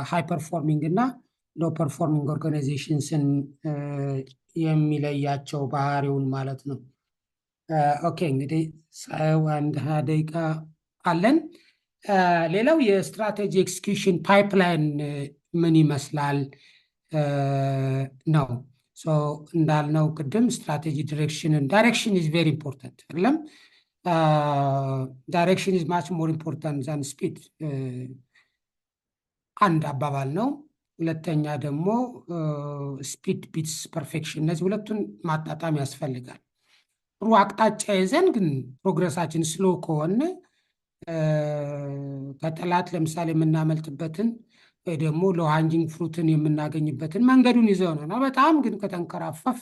ሃይ ፐርፎርሚንግ እና ሎ ፐርፎርሚንግ ኦርጋናይዜሽንስን የሚለያቸው ባህሪውን ማለት ነው። ኦኬ እንግዲህ አንድ 20 ደቂቃ አለን። ሌላው የስትራቴጂ ኤክስኪዩሽን ፓይፕላይን ምን ይመስላል ነው። እንዳልነው ቅድም ስትራቴጂ ዳይሬክሽን ኢዝ ቬሪ ኢምፖርታንት አይደለም። ዳይሬክሽን ኢዝ ማች ሞር ኢምፖርታንት ዛን ስፒድ አንድ አባባል ነው። ሁለተኛ ደግሞ ስፒድ ቢትስ ፐርፌክሽን። እነዚህ ሁለቱን ማጣጣም ያስፈልጋል። ጥሩ አቅጣጫ ይዘን ግን ፕሮግረሳችን ስሎ ከሆነ ከጠላት ለምሳሌ የምናመልጥበትን ወይ ደግሞ ሎሃንጂንግ ፍሩትን የምናገኝበትን መንገዱን ይዘው ነው። በጣም ግን ከተንከራፈፍ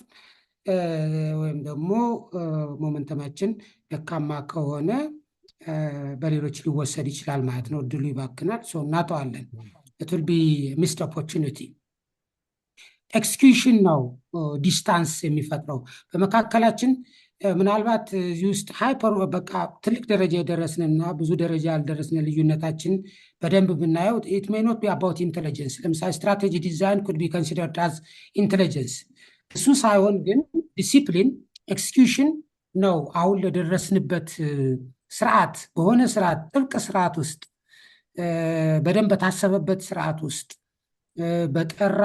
ወይም ደግሞ ሞመንተማችን ደካማ ከሆነ በሌሎች ሊወሰድ ይችላል ማለት ነው። እድሉ ይባክናል። እናጠዋለን። it will be missed opportunity። ኤክስኪዩሽን ነው ዲስታንስ የሚፈጥረው በመካከላችን። ምናልባት እዚህ ውስጥ ሃይፐር በቃ ትልቅ ደረጃ የደረስንና ብዙ ደረጃ ያልደረስን ልዩነታችን በደንብ ብናየው it may not be about intelligence። ለምሳሌ ስትራቴጂ ዲዛይን could be considered as intelligence። እሱ ሳይሆን ግን ዲሲፕሊን ኤክስኪዩሽን ነው አሁን ለደረስንበት ስርዓት በሆነ ስርዓት ጥብቅ ስርዓት ውስጥ በደንብ በታሰበበት ስርዓት ውስጥ በጠራ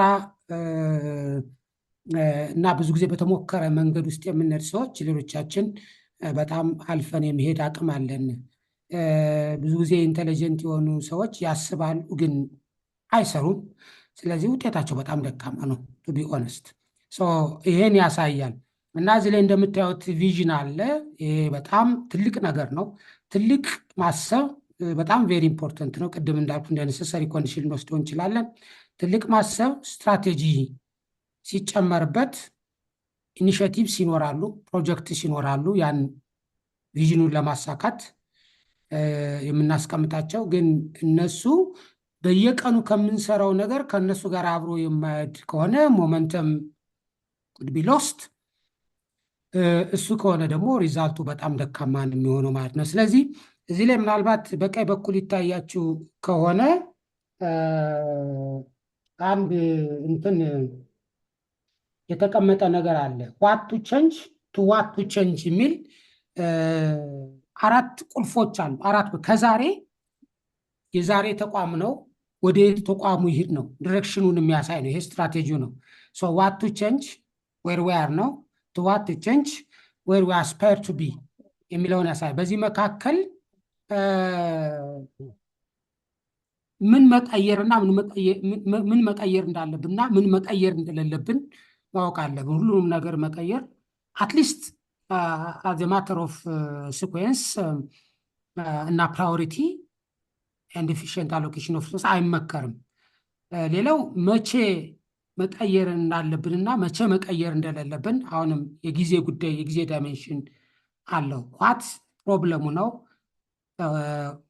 እና ብዙ ጊዜ በተሞከረ መንገድ ውስጥ የምንሄድ ሰዎች ሌሎቻችን በጣም አልፈን የመሄድ አቅም አለን። ብዙ ጊዜ ኢንቴሊጀንት የሆኑ ሰዎች ያስባሉ ግን አይሰሩም። ስለዚህ ውጤታቸው በጣም ደካማ ነው ቱ ቢ ኦነስት። ይሄን ያሳያል። እና እዚህ ላይ እንደምታዩት ቪዥን አለ። ይሄ በጣም ትልቅ ነገር ነው። ትልቅ ማሰብ በጣም ቬሪ ኢምፖርታንት ነው። ቅድም እንዳልኩ እንደ ነሰሰሪ ኮንዲሽን ልንወስደው እንችላለን። ትልቅ ማሰብ ስትራቴጂ ሲጨመርበት ኢኒሼቲቭስ ይኖራሉ፣ ፕሮጀክትስ ይኖራሉ። ያን ቪዥኑን ለማሳካት የምናስቀምጣቸው ግን እነሱ በየቀኑ ከምንሰራው ነገር ከነሱ ጋር አብሮ የማይሄድ ከሆነ ሞመንተም could be lost። እሱ ከሆነ ደግሞ ሪዛልቱ በጣም ደካማ ነው የሚሆነው ማለት ነው። ስለዚህ እዚህ ላይ ምናልባት በቀኝ በኩል ይታያችሁ ከሆነ አንድ እንትን የተቀመጠ ነገር አለ። ዋት ቱ ቼንጅ ቱ ዋት ቱ ቼንጅ የሚል 4 ቁልፎች አሉ። 4 ከዛሬ የዛሬ ተቋም ነው ወደ ተቋሙ ይሄድ ነው ዲሬክሽኑን የሚያሳይ ነው። ይሄ ስትራቴጂው ነው። ዋት ቱ ቼንጅ ዌር ዊ አር ነው ቱ ዋት ቱ ቼንጅ ዌር ዊ አስፓየር ቱ ቢ የሚለውን ያሳይ። በዚህ መካከል ምን መቀየርና ምን መቀየር እንዳለብንና ምን መቀየር እንደሌለብን ማወቅ አለብን። ሁሉንም ነገር መቀየር አትሊስት as a matter of sequence እና ፕራዮሪቲ and efficient allocation of resources አይመከርም። ሌላው መቼ መቀየር እንዳለብንና መቼ መቀየር እንደሌለብን አሁንም የጊዜ ጉዳይ የጊዜ ዳይሜንሽን አለው። ዋት ፕሮብለሙ ነው።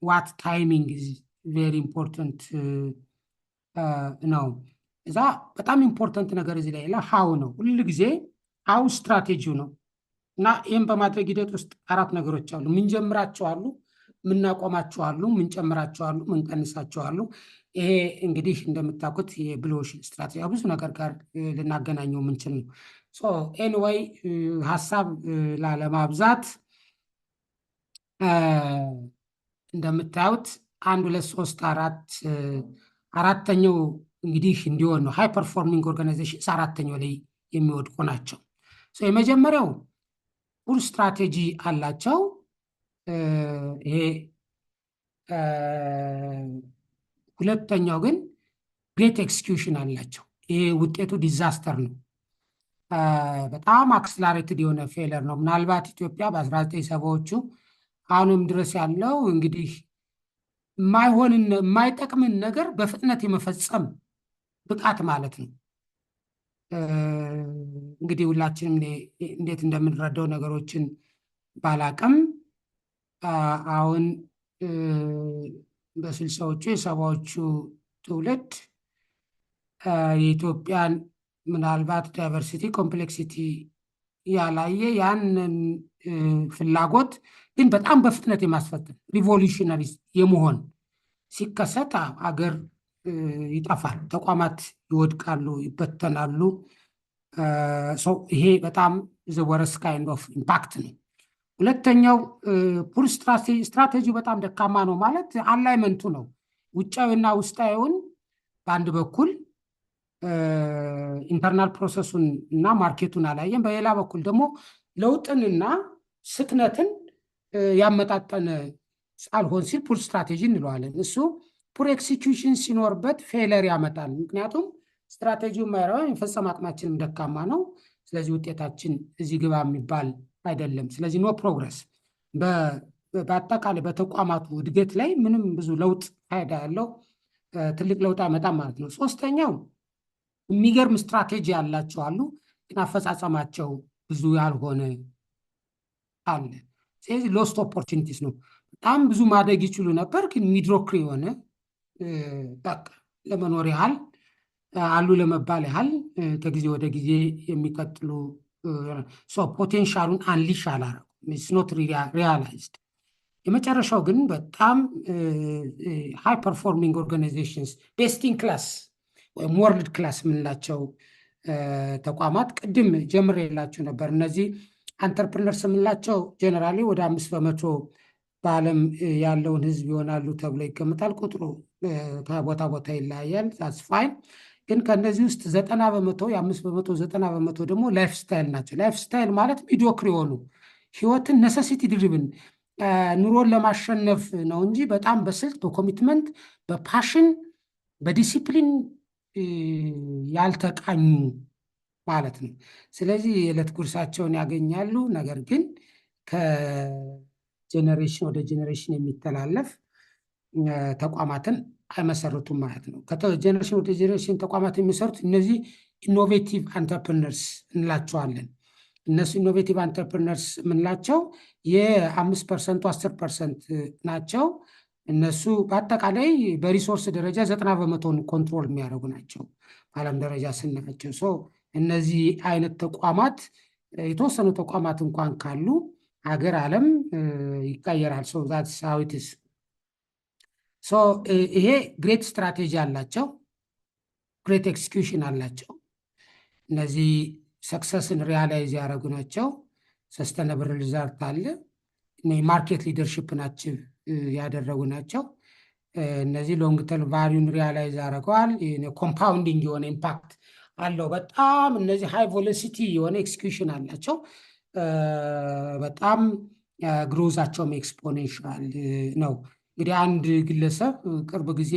ዋት ታይሚንግ is very important ነው። እዛ በጣም ኢምፖርታንት ነገር እዚህ ላይ ሃው ነው። ሁሉ ጊዜ ሃው ስትራቴጂው ነው እና ይህም በማድረግ ሂደት ውስጥ 4 ነገሮች አሉ። ምንጀምራቸው አሉ፣ ምናቆማቸው አሉ፣ ምንጨምራቸው አሉ፣ ምንቀንሳቸው አሉ። ይሄ እንግዲህ እንደምታውቁት የብሉ ኦሽን ስትራቴጂ ብዙ ነገር ጋር ልናገናኘው ምንችል ነው። ኤኒዌይ ሀሳብ ላለማብዛት እንደምታዩት 1 2 3 4 አራተኛው እንግዲህ እንዲሆን ነው። ሃይ ፐርፎርሚንግ ኦርጋናይዜሽንስ አራተኛው ላይ የሚወድቁ ናቸው። የመጀመሪያው ፉል ስትራቴጂ አላቸው። ይሄ ሁለተኛው ግን ግሬት ኤክስኪዩሽን አላቸው። ይሄ ውጤቱ ዲዛስተር ነው። በጣም አክስላሬትድ የሆነ ፌለር ነው። ምናልባት ኢትዮጵያ በ1970ዎቹ አሁንም ድረስ ያለው እንግዲህ የማይጠቅምን ነገር በፍጥነት የመፈጸም ብቃት ማለት ነው። እንግዲህ ሁላችንም እንዴት እንደምንረዳው ነገሮችን ባላቅም አሁን በ60ዎቹ የ70ዎቹ ትውልድ የኢትዮጵያን ምናልባት ዳይቨርሲቲ ኮምፕሌክሲቲ ያላየ ያንን ፍላጎት ግን በጣም በፍጥነት የማስፈጸም ሪቮሉሽነሪ የመሆን ሲከሰት አገር ይጠፋል፣ ተቋማት ይወድቃሉ፣ ይበተናሉ። ይሄ በጣም ዘ ወረስት ካይንድ ኦፍ ኢምፓክት ነው። ሁለተኛው ፑር ስትራቴጂ በጣም ደካማ ነው ማለት አላይመንቱ ነው። ውጫዊና ውስጣዊውን በአንድ በኩል ኢንተርናል ፕሮሰሱን እና ማርኬቱን አላየም፣ በሌላ በኩል ደግሞ ለውጥንና ስክነትን ያመጣጠነ ሳልሆን ሲል ፑር ስትራቴጂ እንለዋለን። እሱ ፑር ኤክሲኪዩሽን ሲኖርበት ፌለር ያመጣል። ምክንያቱም ስትራቴጂው ማይራው የመፈጸም አቅማችንም ደካማ ነው። ስለዚህ ውጤታችን እዚህ ግባ የሚባል አይደለም። ስለዚህ ኖ ፕሮግረስ በአጠቃላይ በተቋማቱ እድገት ላይ ምንም ብዙ ለውጥ ፋይዳ ያለው ትልቅ ለውጥ አይመጣም ማለት ነው። ሶስተኛው የሚገርም ስትራቴጂ ያላቸው አሉ፣ ግን አፈጻጸማቸው ብዙ ያልሆነ አለ። ስለዚህ ሎስት ኦፖርቹኒቲስ ነው። በጣም ብዙ ማደግ ይችሉ ነበር፣ ግን ሚድሮክሪ የሆነ በቃ ለመኖር ያህል አሉ ለመባል ያህል ከጊዜ ወደ ጊዜ የሚቀጥሉ ፖቴንሻሉን አንሊሽ አላረጉም። ኢትስ ኖት ሪያላይዝድ። የመጨረሻው ግን በጣም ሃይ ፐርፎርሚንግ ኦርጋናይዜሽንስ ቤስቲን ክላስ ወይም ወርልድ ክላስ የምንላቸው ተቋማት ቅድም ጀምሬላችሁ ነበር። እነዚህ አንተርፕርነርስ የምንላቸው ጀነራሊ ወደ 5% በዓለም ያለውን ህዝብ ይሆናሉ ተብሎ ይገምታል። ቁጥሩ ከቦታ ቦታ ይለያያል። ዛትስ ፋይን። ግን ከእነዚህ ውስጥ 90% የ5% 90% ደግሞ ላይፍ ስታይል ናቸው። ላይፍ ስታይል ማለት ሚዲዮክር የሆኑ ህይወትን ነሰሲቲ ድሪብን ኑሮን ለማሸነፍ ነው እንጂ በጣም በስልት በኮሚትመንት በፓሽን በዲሲፕሊን ያልተቃኙ ማለት ነው። ስለዚህ የዕለት ጉርሳቸውን ያገኛሉ፣ ነገር ግን ከጄኔሬሽን ወደ ጄኔሬሽን የሚተላለፍ ተቋማትን አይመሰርቱም ማለት ነው። ከጄኔሬሽን ወደ ጄኔሬሽን ተቋማት የሚሰሩት እነዚህ ኢኖቬቲቭ አንተርፕርነርስ እንላቸዋለን። እነሱ ኢኖቬቲቭ አንተርፕርነርስ የምንላቸው የ5% 10% ናቸው። እነሱ በአጠቃላይ በሪሶርስ ደረጃ 90% ኮንትሮል የሚያደርጉ ናቸው በዓለም ደረጃ ስናያቸው። እነዚህ አይነት ተቋማት የተወሰኑ ተቋማት እንኳን ካሉ ሀገር ዓለም ይቀየራል። ዛትስ ሃው ኢት ኢዝ። ይሄ ግሬት ስትራቴጂ አላቸው፣ ግሬት ኤክስኪዩሽን አላቸው። እነዚህ ሰክሰስን ሪያላይዝ ያደረጉ ናቸው። ሰስተነብል ሪዛልት አለ። ማርኬት ሊደርሽፕ ናቸው ያደረጉ ናቸው። እነዚህ ሎንግ ተርም ቫሊዩን ሪያላይዝ ያደርገዋል። ኮምፓውንዲንግ የሆነ ኢምፓክት አለው በጣም። እነዚህ ሃይ ቬሎሲቲ የሆነ ኤክስኪዩሽን አላቸው። በጣም ግሮዛቸውም ኤክስፖኔንሻል ነው። እንግዲህ አንድ ግለሰብ ቅርብ ጊዜ